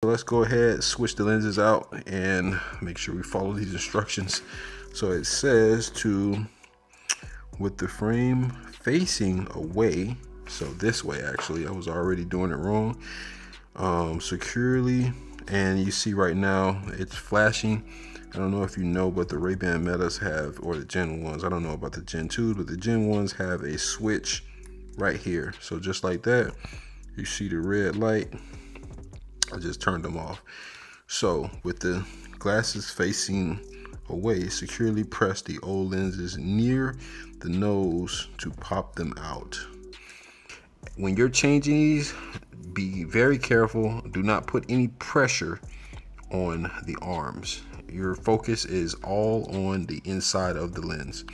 let's go ahead, switch the lenses out, and make sure we follow these instructions. So it says to, with the frame facing away, so this way actually, I was already doing it wrong, securely, and you see right now it's flashing. I don't know if you know, but the Ray-Ban Metas have, or the Gen 1s, I don't know about the Gen 2s, but the Gen 1s have a switch right here. So just like that, you see the red light, I just turned them off. So with the glasses facing away, securely press the old lenses near the nose to pop them out. When you're changing these, be very careful. Do not put any pressure on the arms. Your focus is all on the inside of the lens.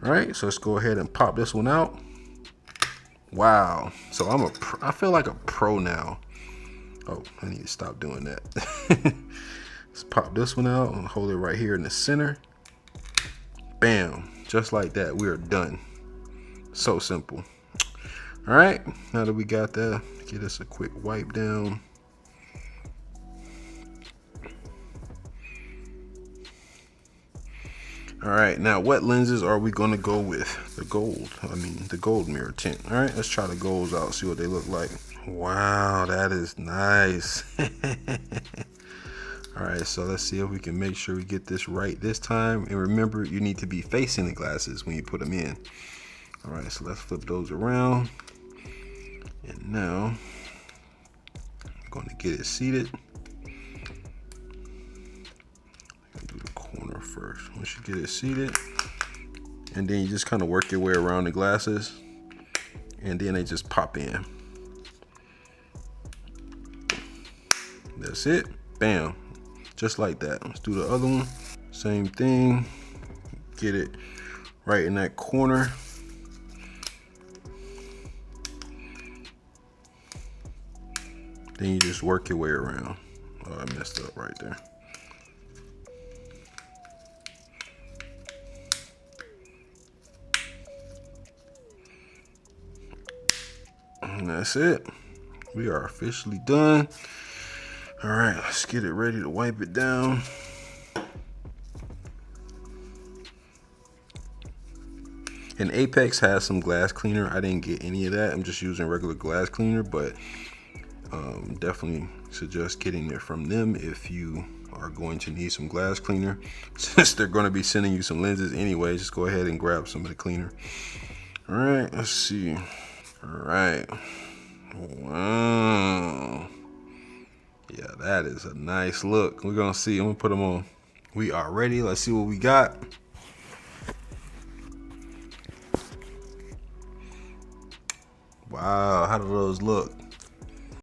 All right, so let's go ahead and pop this one out. Wow, so I feel like a pro now. Oh, I need to stop doing that. Let's pop this one out and hold it right here in the center. Bam, just like that, we are done. So simple. All right, now that we got that, get us a quick wipe down. All right, now what lenses are we gonna go with? The gold mirror tint. All right, let's try the golds out, see what they look like. Wow, that is nice. All right, so let's see if we can make sure we get this right this time. And remember, you need to be facing the glasses when you put them in. All right, so let's flip those around. And now, I'm gonna get it seated. Do the corner first. Once you get it seated, and then you just kind of work your way around the glasses, and then they just pop in. That's it. Bam. Just like that. Let's do the other one. Same thing. Get it right in that corner. Then you just work your way around. Oh, I messed up right there. And that's it. We are officially done. All right, let's get it ready to wipe it down. And Apex has some glass cleaner. I didn't get any of that. I'm just using regular glass cleaner, but definitely suggest getting it from them if you are going to need some glass cleaner. Since they're going to be sending you some lenses anyway, just go ahead and grab some of the cleaner. All right, let's see. All right. Wow. Yeah, that is a nice look. We're gonna see. I'm gonna put them on. We are ready. Let's see what we got. Wow, how do those look?